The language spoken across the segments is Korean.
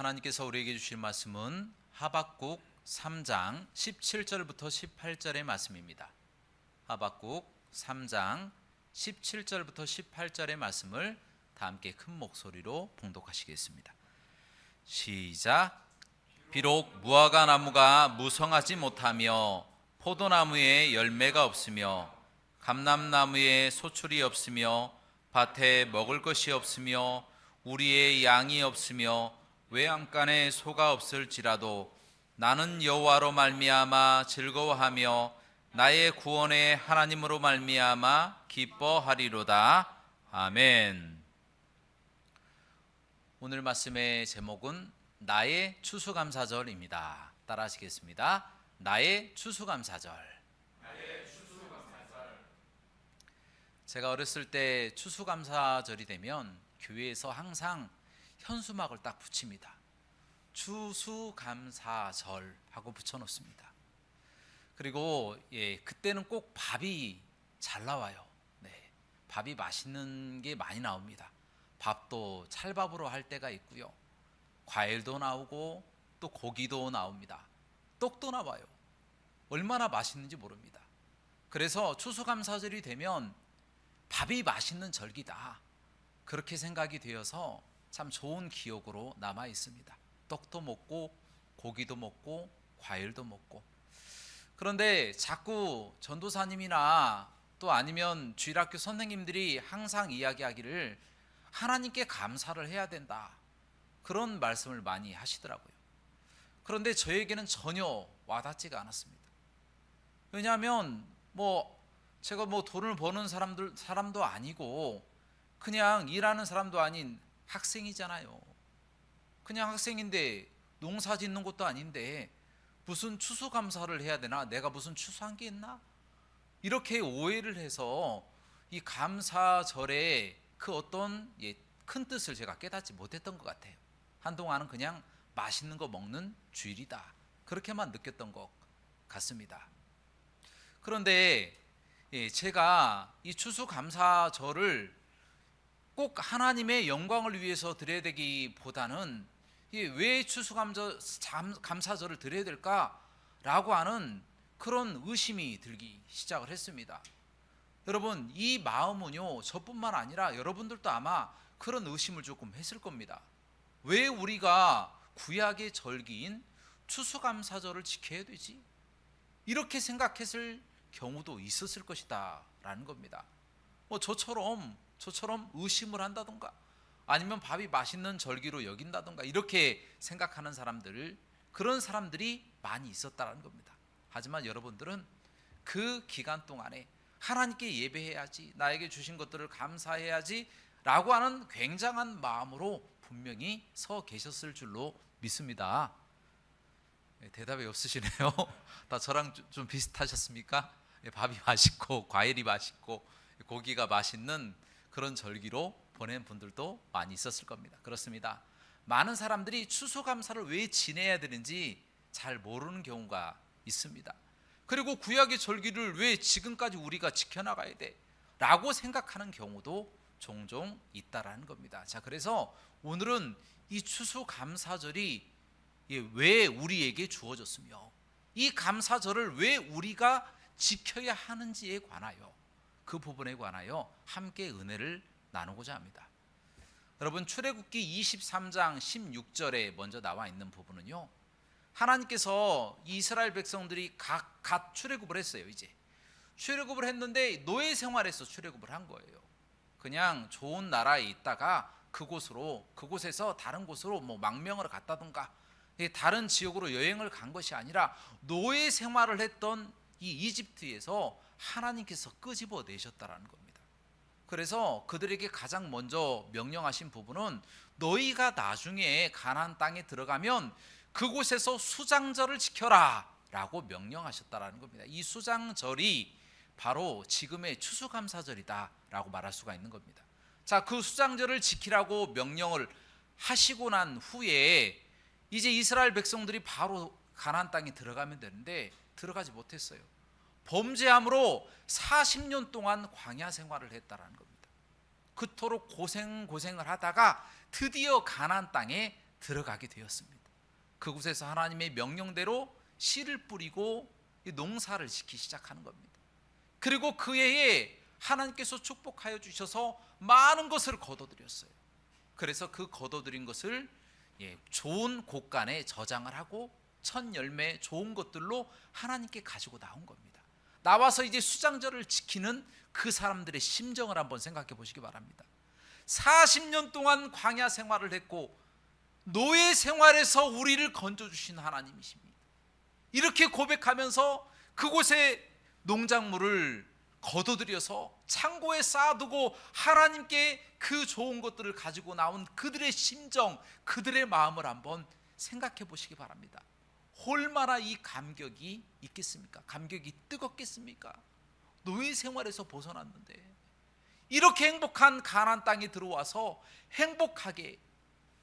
하나님께서 우리에게 주실 말씀은 하박국 3장 17절부터 18절의 말씀입니다. 하박국 3장 17절부터 18절의 말씀을 다 함께 큰 목소리로 봉독하시겠습니다. 시작. 비록 무화과 나무가 무성하지 못하며 포도나무에 열매가 없으며 감람나무에 소출이 없으며 밭에 먹을 것이 없으며 우리의 양이 없으며 외양간에 소가 없을지라도 나는 여호와로 말미암아 즐거워하며 나의 구원의 하나님으로 말미암아 기뻐하리로다. 아멘. 오늘 말씀의 제목은 나의 추수감사절입니다. 따라하시겠습니다. 나의 추수감사절. 제가 어렸을 때 추수감사절이 되면 교회에서 항상 현수막을 딱 붙입니다. 추수감사절 하고 붙여놓습니다. 그리고 그때는 꼭 밥이 잘 나와요. 밥이 맛있는 게 많이 나옵니다. 밥도 찰밥으로 할 때가 있고요, 과일도 나오고 또 고기도 나옵니다. 떡도 나와요. 얼마나 맛있는지 모릅니다. 그래서 추수감사절이 되면 밥이 맛있는 절기다, 그렇게 생각이 되어서 참 좋은 기억으로 남아 있습니다. 떡도 먹고 고기도 먹고 과일도 먹고. 그런데 자꾸 전도사님이나 또 아니면 주일학교 선생님들이 항상 이야기하기를 하나님께 감사를 해야 된다, 그런 말씀을 많이 하시더라고요. 그런데 저에게는 전혀 와닿지가 않았습니다. 왜냐하면 제가 돈을 버는 사람도 아니고 그냥 일하는 사람도 아닌 학생이잖아요. 그냥 학생인데 농사 짓는 것도 아닌데 무슨 추수감사를 해야 되나? 내가 무슨 추수한 게 있나? 이렇게 오해를 해서 이 감사절의 그 어떤 큰 뜻을 제가 깨닫지 못했던 것 같아요. 한동안은 그냥 맛있는 거 먹는 주일이다, 그렇게만 느꼈던 것 같습니다. 그런데 제가 이 추수감사절을 꼭 하나님의 영광을 위해서 드려야 되기보다는 왜 추수감사절을 드려야 될까라고 하는 그런 의심이 들기 시작을 했습니다. 여러분, 이 마음은요, 저뿐만 아니라 여러분들도 아마 그런 의심을 조금 했을 겁니다. 왜 우리가 구약의 절기인 추수감사절을 지켜야 되지? 이렇게 생각했을 경우도 있었을 것이다 라는 겁니다. 저처럼 의심을 한다던가 아니면 밥이 맛있는 절기로 여긴다던가 이렇게 생각하는 그런 사람들이 많이 있었다는 겁니다. 하지만 여러분들은 그 기간 동안에 하나님께 예배해야지, 나에게 주신 것들을 감사해야지 라고 하는 굉장한 마음으로 분명히 서 계셨을 줄로 믿습니다. 대답이 없으시네요. 다 저랑 좀 비슷하셨습니까? 밥이 맛있고 과일이 맛있고 고기가 맛있는 그런 절기로 보낸 분들도 많이 있었을 겁니다. 그렇습니다. 많은 사람들이 추수감사를 왜 지내야 되는지 잘 모르는 경우가 있습니다. 그리고 구약의 절기를 왜 지금까지 우리가 지켜나가야 돼? 라고 생각하는 경우도 종종 있다라는 겁니다. 자, 그래서 오늘은 이 추수감사절이 왜 우리에게 주어졌으며 이 감사절을 왜 우리가 지켜야 하는지에 관하여, 그 부분에 관하여 함께 은혜를 나누고자 합니다. 여러분, 출애굽기 23장 16절에 먼저 나와 있는 부분은요, 하나님께서 이스라엘 백성들이 갓 출애굽을 했어요. 이제 출애굽을 했는데 노예 생활에서 출애굽을 한 거예요. 그냥 좋은 나라에 있다가 그곳에서 다른 곳으로 망명을 갔다든가 다른 지역으로 여행을 간 것이 아니라 노예 생활을 했던 이 이집트에서 하나님께서 끄집어 내셨다라는 겁니다. 그래서 그들에게 가장 먼저 명령하신 부분은 너희가 나중에 가나안 땅에 들어가면 그곳에서 수장절을 지켜라 라고 명령하셨다라는 겁니다. 이 수장절이 바로 지금의 추수감사절이다 라고 말할 수가 있는 겁니다. 자, 그 수장절을 지키라고 명령을 하시고 난 후에 이제 이스라엘 백성들이 바로 가나안 땅에 들어가면 되는데 들어가지 못했어요. 범죄함으로 40년 동안 광야 생활을 했다라는 겁니다. 그토록 고생을 하다가 드디어 가나안 땅에 들어가게 되었습니다. 그곳에서 하나님의 명령대로 씨를 뿌리고 농사를 짓기 시작하는 겁니다. 그리고 그 해에 하나님께서 축복하여 주셔서 많은 것을 거둬들였어요. 그래서 그 거둬들인 것을 좋은 곳간에 저장을 하고 첫 열매 좋은 것들로 하나님께 가지고 나온 겁니다. 나와서 이제 수장절을 지키는 그 사람들의 심정을 한번 생각해 보시기 바랍니다. 40년 동안 광야 생활을 했고 노예 생활에서 우리를 건져주신 하나님이십니다. 이렇게 고백하면서 그곳에 농작물을 거둬들여서 창고에 쌓아두고 하나님께 그 좋은 것들을 가지고 나온 그들의 심정, 그들의 마음을 한번 생각해 보시기 바랍니다. 얼마나 이 감격이 있겠습니까? 감격이 뜨겁겠습니까? 노예 생활에서 벗어났는데 이렇게 행복한 가나안 땅에 들어와서 행복하게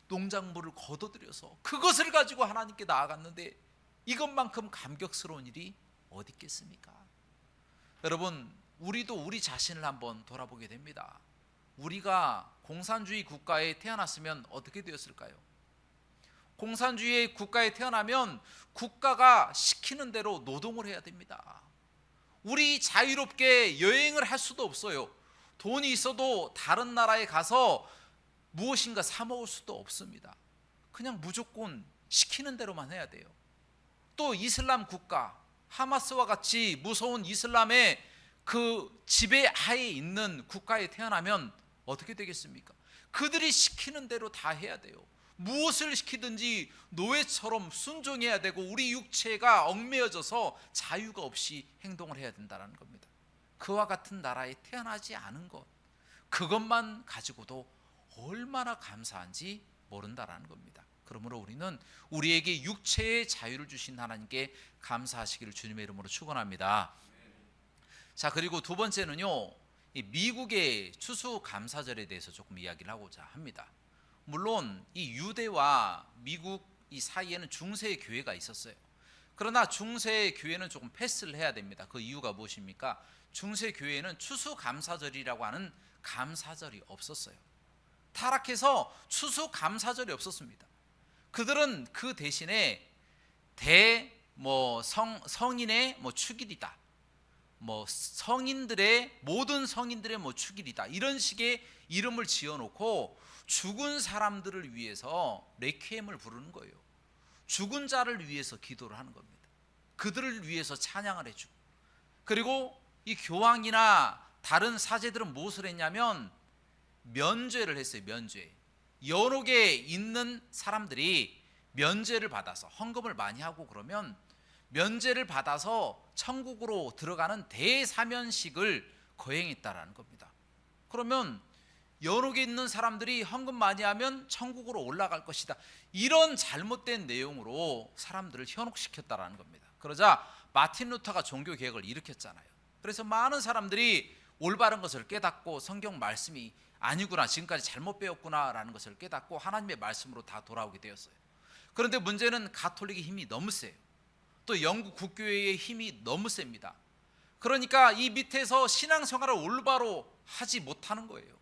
농작물을 거둬들여서 그것을 가지고 하나님께 나아갔는데 이것만큼 감격스러운 일이 어디 있겠습니까? 여러분, 우리도 우리 자신을 한번 돌아보게 됩니다. 우리가 공산주의 국가에 태어났으면 어떻게 되었을까요? 공산주의 국가에 태어나면 국가가 시키는 대로 노동을 해야 됩니다. 우리 자유롭게 여행을 할 수도 없어요. 돈이 있어도 다른 나라에 가서 무엇인가 사 먹을 수도 없습니다. 그냥 무조건 시키는 대로만 해야 돼요. 또 이슬람 국가, 하마스와 같이 무서운 이슬람의 그 지배 하에 있는 국가에 태어나면 어떻게 되겠습니까? 그들이 시키는 대로 다 해야 돼요. 무엇을 시키든지 노예처럼 순종해야 되고 우리 육체가 얽매여져서 자유가 없이 행동을 해야 된다는 겁니다. 그와 같은 나라에 태어나지 않은 것, 그것만 가지고도 얼마나 감사한지 모른다라는 겁니다. 그러므로 우리는 우리에게 육체의 자유를 주신 하나님께 감사하시기를 주님의 이름으로 축원합니다. 자, 그리고 두 번째는요, 이 미국의 추수감사절에 대해서 조금 이야기를 하고자 합니다. 물론 이 유대와 미국 이 사이에는 중세 교회가 있었어요. 그러나 중세 교회는 조금 패스를 해야 됩니다. 그 이유가 무엇입니까? 중세 교회는 추수감사절이라고 하는 감사절이 없었어요. 타락해서 추수감사절이 없었습니다. 그들은 그 대신에 성인의 축일이다, 성인들의 모든 성인들의 축일이다, 이런 식의 이름을 지어놓고 죽은 사람들을 위해서 레퀴엠을 부르는 거예요. 죽은 자를 위해서 기도를 하는 겁니다. 그들을 위해서 찬양을 해주고, 그리고 이 교황이나 다른 사제들은 무엇을 했냐면 면죄를 했어요. 면죄. 연옥에 있는 사람들이 면죄를 받아서 헌금을 많이 하고 그러면 면죄를 받아서 천국으로 들어가는 대사면식을 거행했다라는 겁니다. 그러면 연옥에 있는 사람들이 헌금 많이 하면 천국으로 올라갈 것이다, 이런 잘못된 내용으로 사람들을 현혹시켰다라는 겁니다. 그러자 마틴 루터가 종교 개혁을 일으켰잖아요. 그래서 많은 사람들이 올바른 것을 깨닫고 성경 말씀이 아니구나, 지금까지 잘못 배웠구나라는 것을 깨닫고 하나님의 말씀으로 다 돌아오게 되었어요. 그런데 문제는 가톨릭의 힘이 너무 세요. 또 영국 국교회의 힘이 너무 셉니다. 그러니까 이 밑에서 신앙생활을 올바로 하지 못하는 거예요.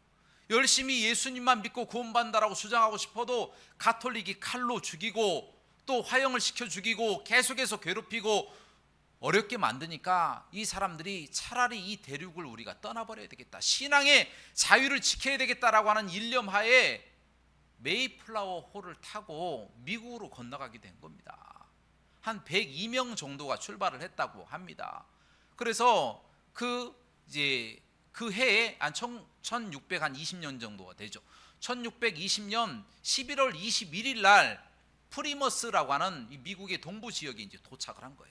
열심히 예수님만 믿고 구원받는다라고 주장하고 싶어도 가톨릭이 칼로 죽이고 또 화형을 시켜 죽이고 계속해서 괴롭히고 어렵게 만드니까 이 사람들이 차라리 이 대륙을 우리가 떠나버려야 되겠다, 신앙의 자유를 지켜야 되겠다라고 하는 일념하에 메이플라워 호를 타고 미국으로 건너가게 된 겁니다. 한 102명 정도가 출발을 했다고 합니다. 그래서 그 해에 한 1620년 정도가 되죠. 1620년 11월 21일 날 프리머스라고 하는 이 미국의 동부 지역에 이제 도착을 한 거예요.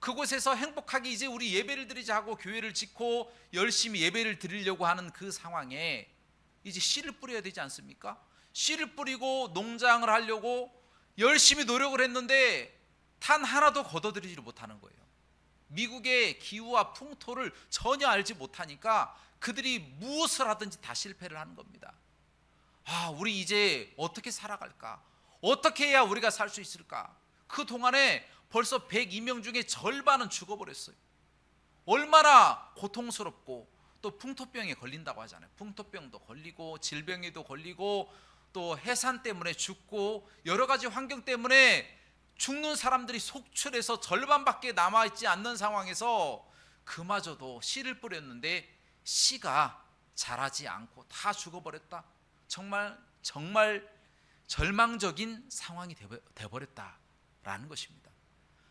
그곳에서 행복하게 이제 우리 예배를 드리자 하고 교회를 짓고 열심히 예배를 드리려고 하는 그 상황에 이제 씨를 뿌려야 되지 않습니까? 씨를 뿌리고 농장을 하려고 열심히 노력을 했는데 단 하나도 거둬들이지 못하는 거예요. 미국의 기후와 풍토를 전혀 알지 못하니까 그들이 무엇을 하든지 다 실패를 하는 겁니다. 우리 이제 어떻게 살아갈까? 어떻게 해야 우리가 살 수 있을까? 그 동안에 벌써 102명 중에 절반은 죽어버렸어요. 얼마나 고통스럽고, 또 풍토병에 걸린다고 하잖아요. 풍토병도 걸리고 질병에도 걸리고 또 해산 때문에 죽고 여러 가지 환경 때문에 죽는 사람들이 속출해서 절반밖에 남아있지 않는 상황에서 그마저도 씨를 뿌렸는데 씨가 자라지 않고 다 죽어버렸다. 정말 절망적인 상황이 되어버렸다라는 것입니다.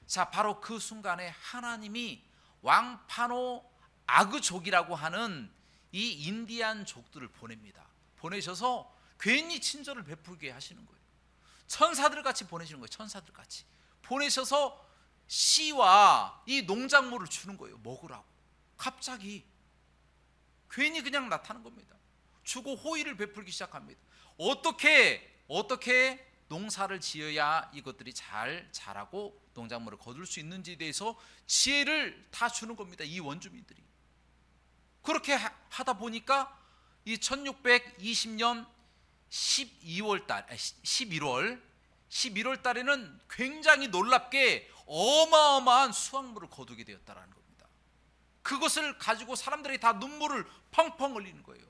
자, 바로 그 순간에 하나님이 왕파노 아그족이라고 하는 이 인디안족들을 보냅니다. 보내셔서 괜히 친절을 베풀게 하시는 거예요. 천사들 같이 보내시는 거예요. 천사들 같이 보내셔서 씨와 이 농작물을 주는 거예요. 먹으라고. 갑자기 괜히 그냥 나타난 겁니다. 주고 호의를 베풀기 시작합니다. 어떻게 농사를 지어야 이것들이 잘 자라고 농작물을 거둘 수 있는지에 대해서 지혜를 다 주는 겁니다. 이 원주민들이. 그렇게 하다 보니까 이 1620년 11월 달에는 굉장히 놀랍게 어마어마한 수확물을 거두게 되었다라는 겁니다. 그것을 가지고 사람들이 다 눈물을 펑펑 흘리는 거예요.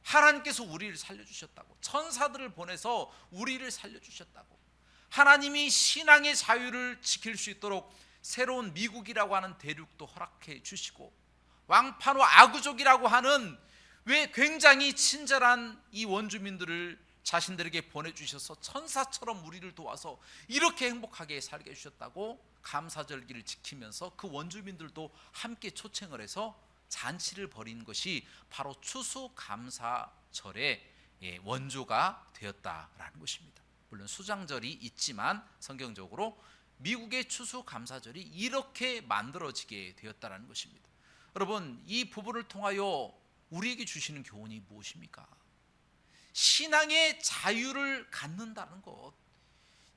하나님께서 우리를 살려주셨다고, 천사들을 보내서 우리를 살려주셨다고, 하나님이 신앙의 자유를 지킬 수 있도록 새로운 미국이라고 하는 대륙도 허락해 주시고, 왕파노 아그족이라고 하는 왜 굉장히 친절한 이 원주민들을 자신들에게 보내주셔서 천사처럼 우리를 도와서 이렇게 행복하게 살게 해주셨다고 감사절기를 지키면서 그 원주민들도 함께 초청을 해서 잔치를 벌인 것이 바로 추수감사절의 원조가 되었다라는 것입니다. 물론 수장절이 있지만 성경적으로 미국의 추수감사절이 이렇게 만들어지게 되었다라는 것입니다. 여러분, 이 부분을 통하여 우리에게 주시는 교훈이 무엇입니까? 신앙의 자유를 갖는다는 것,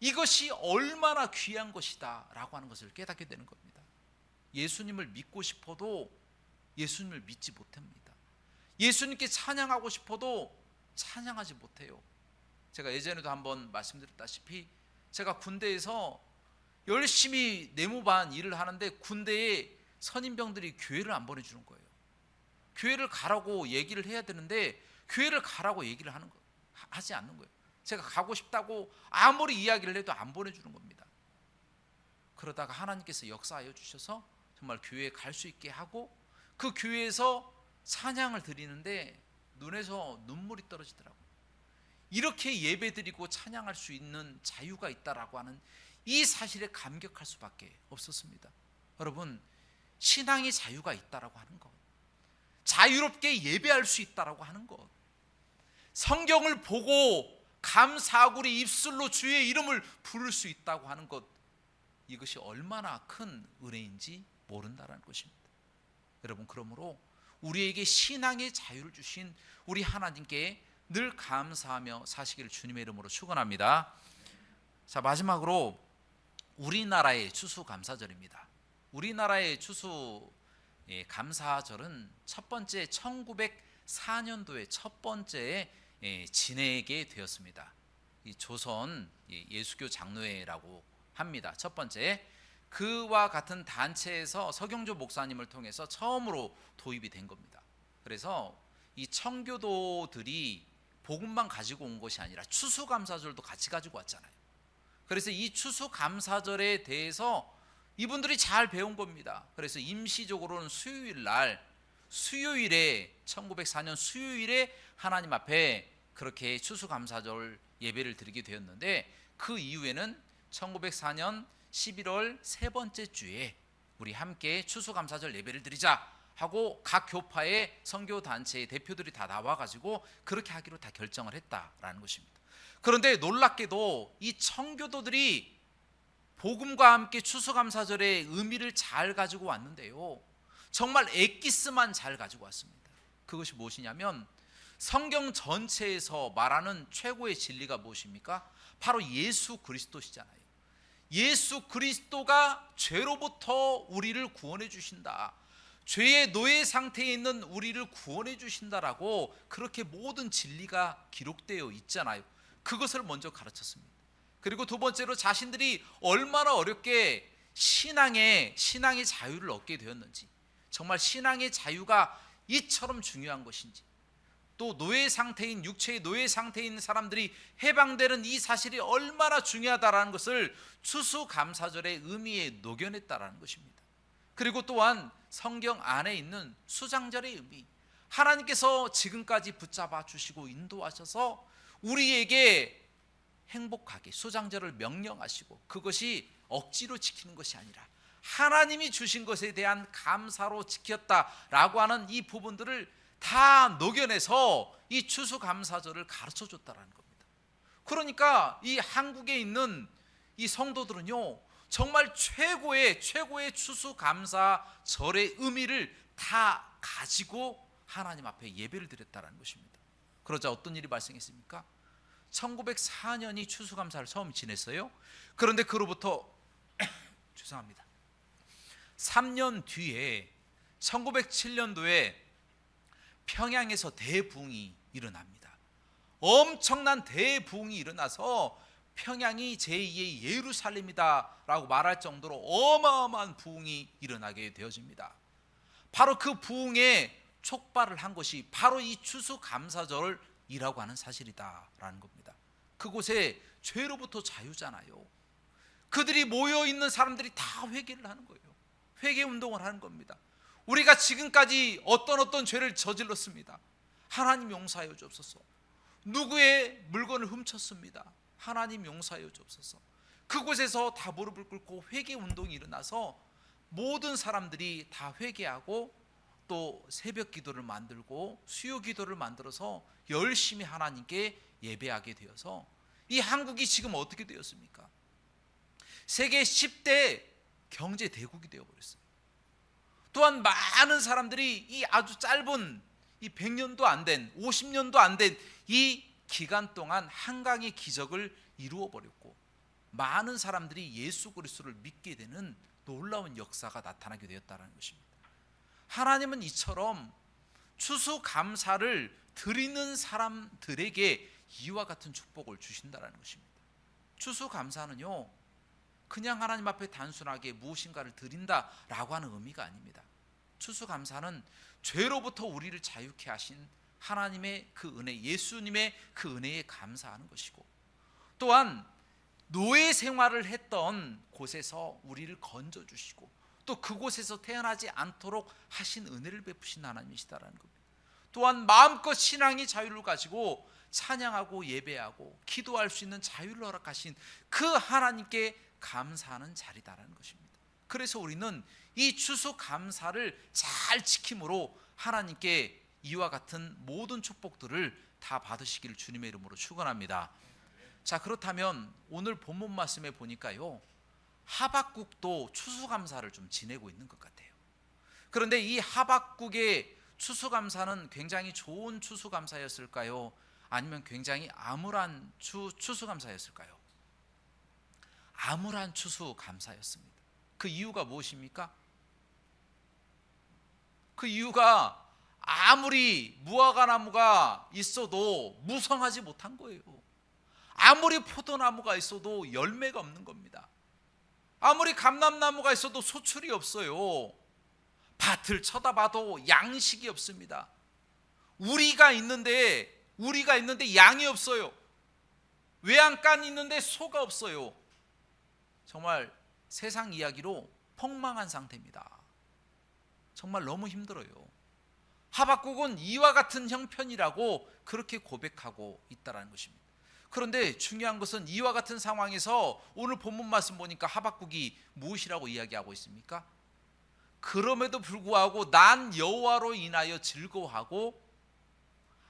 이것이 얼마나 귀한 것이다 라고 하는 것을 깨닫게 되는 겁니다. 예수님을 믿고 싶어도 예수님을 믿지 못합니다. 예수님께 찬양하고 싶어도 찬양하지 못해요. 제가 예전에도 한번 말씀드렸다시피 제가 군대에서 열심히 내무반 일을 하는데 군대에 선임병들이 교회를 안 보내주는 거예요. 교회를 가라고 얘기를 해야 되는데 교회를 가라고 얘기를 하지 않는 거예요. 제가 가고 싶다고 아무리 이야기를 해도 안 보내주는 겁니다. 그러다가 하나님께서 역사하여 주셔서 정말 교회에 갈 수 있게 하고 그 교회에서 찬양을 드리는데 눈에서 눈물이 떨어지더라고요. 이렇게 예배드리고 찬양할 수 있는 자유가 있다라고 하는 이 사실에 감격할 수밖에 없었습니다. 여러분, 신앙의 자유가 있다라고 하는 것, 자유롭게 예배할 수 있다라고 하는 것, 성경을 보고 감사하고 우리 입술로 주의 이름을 부를 수 있다고 하는 것, 이것이 얼마나 큰 은혜인지 모른다라는 것입니다. 여러분, 그러므로 우리에게 신앙의 자유를 주신 우리 하나님께 늘 감사하며 사시기를 주님의 이름으로 축원합니다. 자, 마지막으로 우리나라의 추수감사절입니다. 우리나라의 추수감사절은 첫 번째 1904년도에 첫 번째 지내게 되었습니다. 이 조선 예수교 장로회라고 합니다. 첫 번째, 그와 같은 단체에서 서경조 목사님을 통해서 처음으로 도입이 된 겁니다. 그래서 이 청교도들이 복음만 가지고 온 것이 아니라 추수감사절도 같이 가지고 왔잖아요. 그래서 이 추수감사절에 대해서 이분들이 잘 배운 겁니다. 그래서 임시적으로는 수요일에 1904년 수요일에 하나님 앞에 그렇게 추수감사절 예배를 드리게 되었는데, 그 이후에는 1904년 11월 세 번째 주에 우리 함께 추수감사절 예배를 드리자 하고 각 교파의 선교단체의 대표들이 다 나와가지고 그렇게 하기로 다 결정을 했다라는 것입니다. 그런데 놀랍게도 이 청교도들이 복음과 함께 추수감사절의 의미를 잘 가지고 왔는데요, 정말 엑기스만 잘 가지고 왔습니다. 그것이 무엇이냐면 성경 전체에서 말하는 최고의 진리가 무엇입니까? 바로 예수 그리스도시잖아요. 예수 그리스도가 죄로부터 우리를 구원해 주신다, 죄의 노예 상태에 있는 우리를 구원해 주신다라고 그렇게 모든 진리가 기록되어 있잖아요. 그것을 먼저 가르쳤습니다. 그리고 두 번째로 자신들이 얼마나 어렵게 신앙의 자유를 얻게 되었는지, 정말 신앙의 자유가 이처럼 중요한 것인지, 또 노예 상태인, 육체의 노예 상태에 있는 사람들이 해방되는 이 사실이 얼마나 중요하다라는 것을 추수감사절의 의미에 녹여냈다라는 것입니다. 그리고 또한 성경 안에 있는 수장절의 의미, 하나님께서 지금까지 붙잡아 주시고 인도하셔서 우리에게 행복하게 수장절을 명령하시고 그것이 억지로 지키는 것이 아니라 하나님이 주신 것에 대한 감사로 지켰다라고 하는 이 부분들을 다 녹여내서 이 추수감사절을 가르쳐 줬다라는 겁니다. 그러니까 이 한국에 있는 이 성도들은요, 정말 최고의 추수감사절의 의미를 다 가지고 하나님 앞에 예배를 드렸다라는 것입니다. 그러자 어떤 일이 발생했습니까? 1904년이 추수감사를 처음 지냈어요. 그런데 그로부터 죄송합니다. 3년 뒤에 1907년도에 평양에서 대부흥이 일어납니다. 엄청난 대부흥이 일어나서 평양이 제2의 예루살렘이다 라고 말할 정도로 어마어마한 부흥이 일어나게 되어집니다. 바로 그 부흥에 촉발을 한 것이 바로 이 추수감사절이라고 하는 사실이다라는 겁니다. 그곳에 죄로부터 자유잖아요. 그들이 모여있는 사람들이 다 회개를 하는 거예요. 회개 운동을 하는 겁니다. 우리가 지금까지 어떤 죄를 저질렀습니다. 하나님 용서하여 주옵소서. 누구의 물건을 훔쳤습니다. 하나님 용서하여 주옵소서. 그곳에서 다 무릎을 꿇고 회개 운동이 일어나서 모든 사람들이 다 회개하고 또 새벽 기도를 만들고 수요 기도를 만들어서 열심히 하나님께 예배하게 되어서 이 한국이 지금 어떻게 되었습니까? 세계 10대 경제 대국이 되어버렸어요. 또한 많은 사람들이 이 아주 짧은 이 100년도 안 된 50년도 안 된 이 기간 동안 한강의 기적을 이루어 버렸고 많은 사람들이 예수 그리스도를 믿게 되는 놀라운 역사가 나타나게 되었다는 것입니다. 하나님은 이처럼 추수감사를 드리는 사람들에게 이와 같은 축복을 주신다는 것입니다. 추수감사는요, 그냥 하나님 앞에 단순하게 무엇인가를 드린다라고 하는 의미가 아닙니다. 추수감사는 죄로부터 우리를 자유케 하신 하나님의 그 은혜, 예수님의 그 은혜에 감사하는 것이고, 또한 노예 생활을 했던 곳에서 우리를 건져주시고 또 그곳에서 태어나지 않도록 하신 은혜를 베푸신 하나님이시다라는 겁니다. 또한 마음껏 신앙의 자유를 가지고 찬양하고 예배하고 기도할 수 있는 자유를 허락하신 그 하나님께 감사하는 자리다라는 것입니다. 그래서 우리는 이 추수감사를 잘 지킴으로 하나님께 이와 같은 모든 축복들을 다 받으시기를 주님의 이름으로 축원합니다. 자, 그렇다면 오늘 본문 말씀에 보니까요, 하박국도 추수감사를 좀 지내고 있는 것 같아요. 그런데 이 하박국의 추수감사는 굉장히 좋은 추수감사였을까요? 아니면 굉장히 암울한 추수감사였을까요? 암울한 추수감사였습니다. 그 이유가 무엇입니까? 그 이유가 아무리 무화과나무가 있어도 무성하지 못한 거예요. 아무리 포도나무가 있어도 열매가 없는 겁니다. 아무리 감람나무가 있어도 소출이 없어요. 밭을 쳐다봐도 양식이 없습니다. 우리가 있는데 양이 없어요. 외양간이 있는데 소가 없어요. 정말 세상 이야기로 폭망한 상태입니다. 정말 너무 힘들어요. 하박국은 이와 같은 형편이라고 그렇게 고백하고 있다는 것입니다. 그런데 중요한 것은 이와 같은 상황에서 오늘 본문 말씀 보니까 하박국이 무엇이라고 이야기하고 있습니까? 그럼에도 불구하고 난 여호와로 인하여 즐거워하고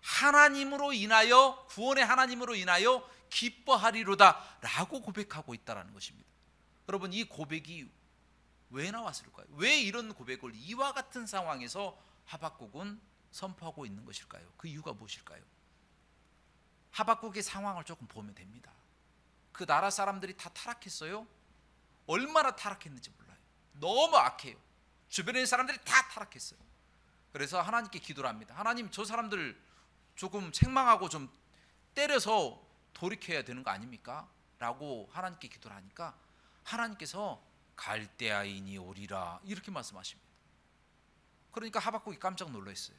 하나님으로 인하여, 구원의 하나님으로 인하여 기뻐하리로다 라고 고백하고 있다는 것입니다. 여러분, 이 고백이 왜 나왔을까요? 왜 이런 고백을 이와 같은 상황에서 하박국은 선포하고 있는 것일까요? 그 이유가 무엇일까요? 하박국의 상황을 조금 보면 됩니다. 그 나라 사람들이 다 타락했어요. 얼마나 타락했는지 몰라요. 너무 악해요. 주변에 있는 사람들이 다 타락했어요. 그래서 하나님께 기도를 합니다. 하나님, 저 사람들 조금 책망하고 좀 때려서 돌이켜야 되는 거 아닙니까? 라고 하나님께 기도를 하니까 하나님께서 갈대아인이 오리라 이렇게 말씀하십니다. 그러니까 하박국이 깜짝 놀랐어요.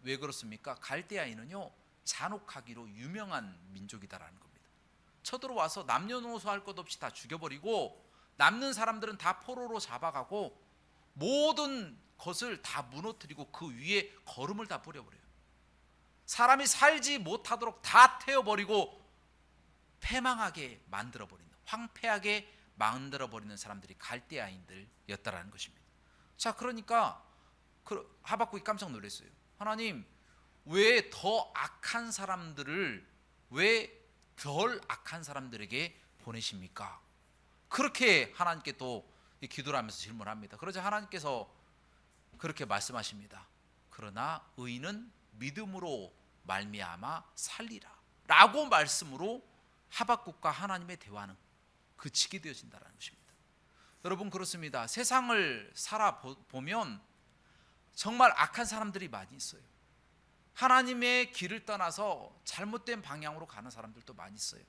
왜 그렇습니까? 갈대아인은요 잔혹하기로 유명한 민족이다라는 겁니다. 쳐들어와서 남녀노소 할 것 없이 다 죽여버리고 남는 사람들은 다 포로로 잡아가고 모든 것을 다 무너뜨리고 그 위에 거름을 다 뿌려버려요. 사람이 살지 못하도록 다 태워버리고 패망하게 만들어버리는, 황폐하게 만들어버리는 사람들이 갈대아인들이었다라는 것입니다. 자, 그러니까 하박국이 깜짝 놀랐어요. 하나님, 왜 더 악한 사람들을 왜 덜 악한 사람들에게 보내십니까? 그렇게 하나님께 또 기도를 하면서 질문합니다. 그러자 하나님께서 그렇게 말씀하십니다. 그러나 의인은 믿음으로 말미암아 살리라 라고 말씀으로 하박국과 하나님의 대화는 그치게 되어진다는 것입니다. 여러분, 그렇습니다. 세상을 살아보면 정말 악한 사람들이 많이 있어요. 하나님의 길을 떠나서 잘못된 방향으로 가는 사람들도 많이 있어요.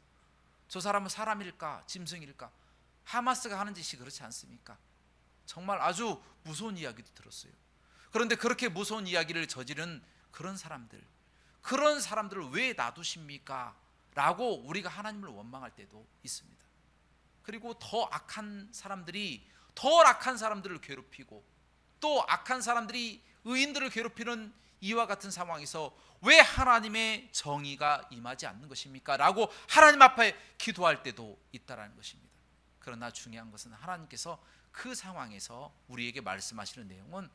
저 사람은 사람일까 짐승일까? 하마스가 하는 짓이 그렇지 않습니까? 정말 아주 무서운 이야기도 들었어요. 그런데 그렇게 무서운 이야기를 저지른 그런 사람들을 왜 놔두십니까? 라고 우리가 하나님을 원망할 때도 있습니다. 그리고 더 악한 사람들을 괴롭히고 또 악한 사람들이 의인들을 괴롭히는 이와 같은 상황에서 왜 하나님의 정의가 임하지 않는 것입니까? 라고 하나님 앞에 기도할 때도 있다라는 것입니다. 그러나 중요한 것은 하나님께서 그 상황에서 우리에게 말씀하시는 내용은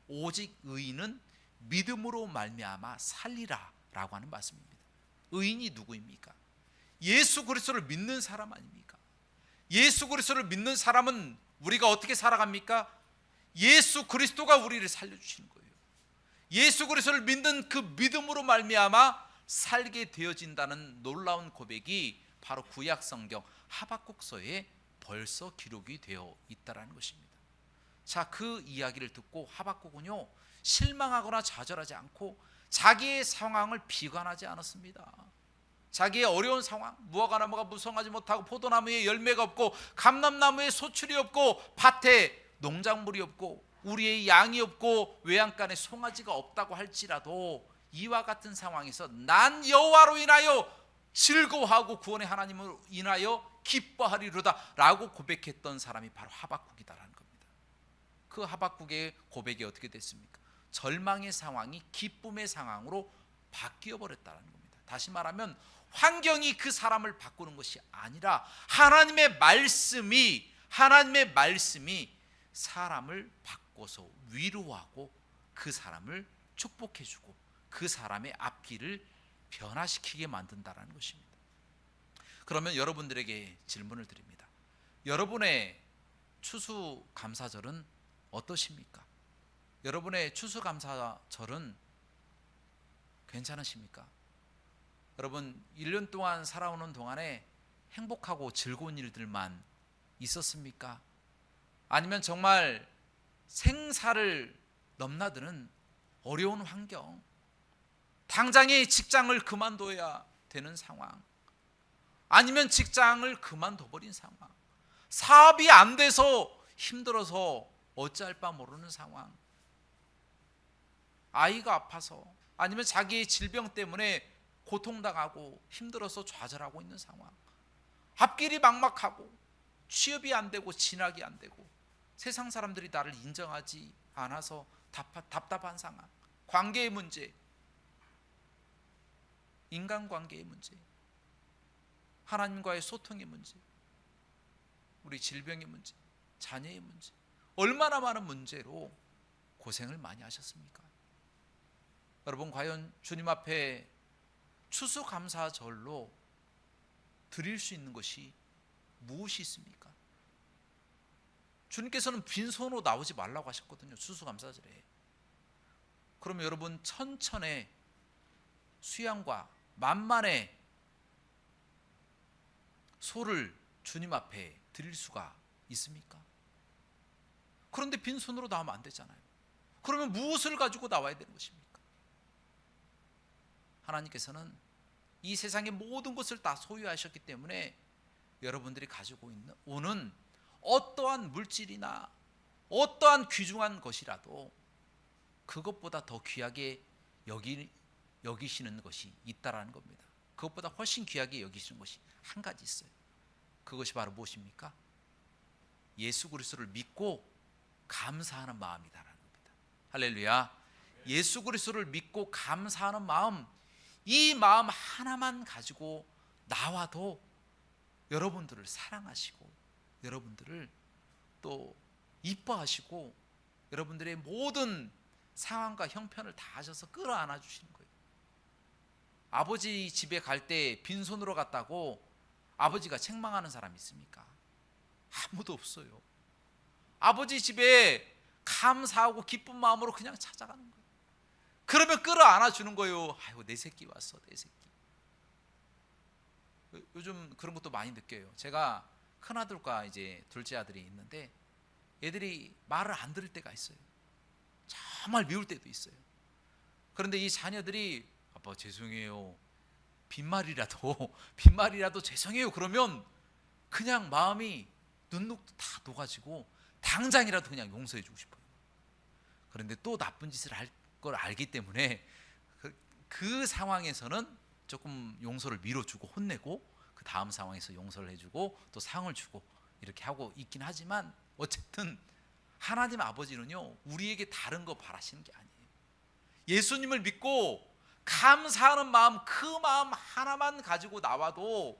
오직 의인은 믿음으로 말미암아 살리라 라고 하는 말씀입니다. 의인이 누구입니까? 예수 그리스도를 믿는 사람 아닙니까? 예수 그리스도를 믿는 사람은 우리가 어떻게 살아갑니까? 예수 그리스도가 우리를 살려주시는 거예요. 예수 그리스도를 믿는 그 믿음으로 말미암아 살게 되어진다는 놀라운 고백이 바로 구약 성경 하박국서에 벌써 기록이 되어 있다라는 것입니다. 자, 그 이야기를 듣고 하박국은요 실망하거나 좌절하지 않고 자기의 상황을 비관하지 않았습니다. 자기의 어려운 상황, 무화과나무가 무성하지 못하고 포도나무에 열매가 없고 감람나무에 소출이 없고 밭에 농작물이 없고 우리의 양이 없고 외양간에 송아지가 없다고 할지라도 이와 같은 상황에서 난 여호와로 인하여 즐거워하고 구원의 하나님으로 인하여 기뻐하리로다 라고 고백했던 사람이 바로 하박국이다라는 겁니다. 그 하박국의 고백이 어떻게 됐습니까? 절망의 상황이 기쁨의 상황으로 바뀌어 버렸다는 겁니다. 다시 말하면 환경이 그 사람을 바꾸는 것이 아니라 하나님의 말씀이 사람을 바꿔서 위로하고 그 사람을 축복해주고 그 사람의 앞길을 변화시키게 만든다는 것입니다. 그러면 여러분들에게 질문을 드립니다. 여러분의 추수감사절은 어떠십니까? 여러분의 추수감사절은 괜찮으십니까? 여러분 1년 동안 살아오는 동안에 행복하고 즐거운 일들만 있었습니까? 아니면 정말 생사를 넘나드는 어려운 환경, 당장의 직장을 그만둬야 되는 상황, 아니면 직장을 그만둬버린 상황, 사업이 안 돼서 힘들어서 어찌할 바 모르는 상황, 아이가 아파서 아니면 자기의 질병 때문에 고통당하고 힘들어서 좌절하고 있는 상황, 앞길이 막막하고 취업이 안 되고 진학이 안 되고 세상 사람들이 나를 인정하지 않아서 답답한 상황, 관계의 문제, 인간관계의 문제, 하나님과의 소통의 문제, 우리 질병의 문제, 자녀의 문제, 얼마나 많은 문제로 고생을 많이 하셨습니까? 여러분, 과연 주님 앞에 추수감사절로 드릴 수 있는 것이 무엇이 있습니까? 주님께서는 빈손으로 나오지 말라고 하셨거든요. 추수감사절에. 그러면 여러분, 천천의 수양과 만만의 소를 주님 앞에 드릴 수가 있습니까? 그런데 빈손으로 나오면 안 되잖아요. 그러면 무엇을 가지고 나와야 되는 것입니까? 하나님께서는 이 세상의 모든 것을 다 소유하셨기 때문에 여러분들이 가지고 오는 어떠한 물질이나 어떠한 귀중한 것이라도 그것보다 더 귀하게 여기시는 것이 있다라는 겁니다. 그것보다 훨씬 귀하게 여기시는 것이 한 가지 있어요. 그것이 바로 무엇입니까? 예수 그리스도를 믿고 감사하는 마음이다라는 겁니다. 할렐루야. 예수 그리스도를 믿고 감사하는 마음, 이 마음 하나만 가지고 나와도 여러분들을 사랑하시고 여러분들을 또 이뻐하시고 여러분들의 모든 상황과 형편을 다 하셔서 끌어안아 주시는 거예요. 아버지 집에 갈 때 빈손으로 갔다고 아버지가 책망하는 사람이 있습니까? 아무도 없어요. 아버지 집에 감사하고 기쁜 마음으로 그냥 찾아가는 거예요. 그러면 끌어안아 주는 거예요. 아이고, 내 새끼 왔어, 내 새끼. 요즘 그런 것도 많이 느껴요. 제가 큰아들과 이제 둘째 아들이 있는데 애들이 말을 안 들을 때가 있어요. 정말 미울 때도 있어요. 그런데 이 자녀들이 아빠 죄송해요, 빈말이라도 죄송해요 그러면 그냥 마음이 눈녹도 다 녹아지고 당장이라도 그냥 용서해 주고 싶어요. 그런데 또 나쁜 짓을 할 걸 알기 때문에 그 상황에서는 조금 용서를 미뤄주고 혼내고 그 다음 상황에서 용서를 해주고 또 상을 주고 이렇게 하고 있긴 하지만 어쨌든 하나님 아버지는요, 우리에게 다른 거 바라시는 게 아니에요. 예수님을 믿고 감사하는 마음, 그 마음 하나만 가지고 나와도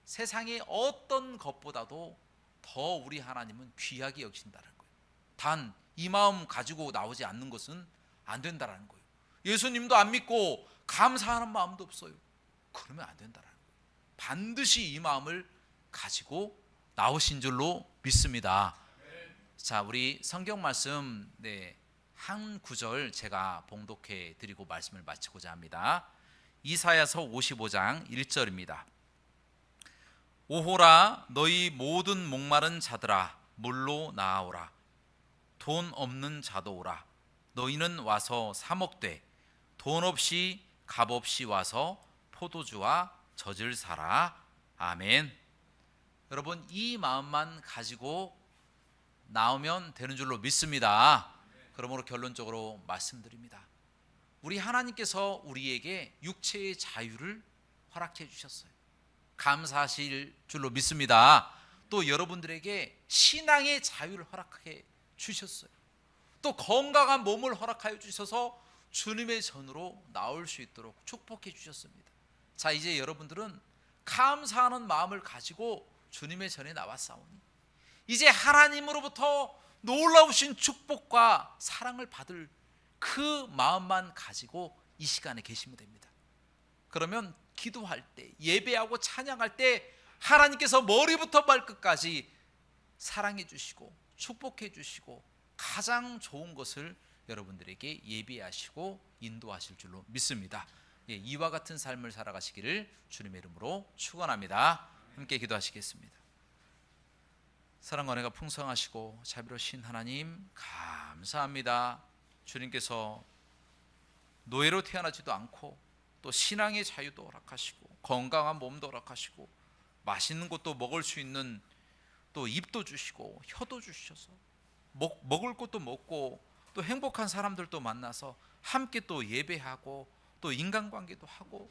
세상의 어떤 것보다도 더 우리 하나님은 귀하게 여기신다는 거예요. 단 이 마음 가지고 나오지 않는 것은 안 된다는 거예요. 예수님도 안 믿고 감사하는 마음도 없어요. 그러면 안 된다는 거예요. 반드시 이 마음을 가지고 나오신 줄로 믿습니다. 자, 우리 성경 말씀 한 구절 제가 봉독해 드리고 말씀을 마치고자 합니다. 이사야서 55장 1절입니다. 오호라, 너희 모든 목마른 자들아 물로 나아오라. 돈 없는 자도 오라. 너희는 와서 사 먹되 돈 없이 값 없이 와서 포도주와 젖을 사라. 아멘. 여러분, 이 마음만 가지고 나오면 되는 줄로 믿습니다. 그러므로 결론적으로 말씀드립니다. 우리 하나님께서 우리에게 육체의 자유를 허락해 주셨어요. 감사하실 줄로 믿습니다. 또 여러분들에게 신앙의 자유를 허락해 주셨어요. 또 건강한 몸을 허락하여 주셔서 주님의 전으로 나올 수 있도록 축복해 주셨습니다. 자, 이제 여러분들은 감사하는 마음을 가지고 주님의 전에 나왔사오니 이제 하나님으로부터 놀라우신 축복과 사랑을 받을 그 마음만 가지고 이 시간에 계시면 됩니다. 그러면 기도할 때, 예배하고 찬양할 때 하나님께서 머리부터 발끝까지 사랑해 주시고 축복해 주시고 가장 좋은 것을 여러분들에게 예비하시고 인도하실 줄로 믿습니다. 이와 같은 삶을 살아가시기를 주님의 이름으로 축원합니다. 함께 기도하시겠습니다. 사랑과 은혜가 풍성하시고 자비로우신 하나님, 감사합니다. 주님께서 노예로 태어나지도 않고 또 신앙의 자유도 허락하시고 건강한 몸도 허락하시고 맛있는 것도 먹을 수 있는 또 입도 주시고 혀도 주셔서 먹을 것도 먹고 또 행복한 사람들도 만나서 함께 또 예배하고 또 인간관계도 하고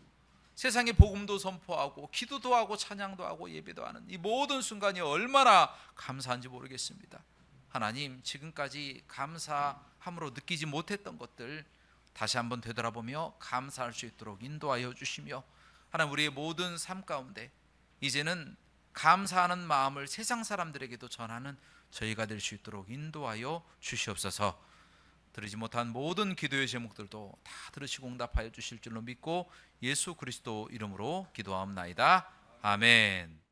세상에 복음도 선포하고 기도도 하고 찬양도 하고 예배도 하는 이 모든 순간이 얼마나 감사한지 모르겠습니다. 하나님, 지금까지 감사함으로 느끼지 못했던 것들 다시 한번 되돌아보며 감사할 수 있도록 인도하여 주시며, 하나님, 우리의 모든 삶 가운데 이제는 감사하는 마음을 세상 사람들에게도 전하는 저희가 될 수 있도록 인도하여 주시옵소서. 들으지 못한 모든 기도의 제목들도 다 들으시고 응답하여 주실 줄로 믿고 예수 그리스도 이름으로 기도하옵나이다. 아멘.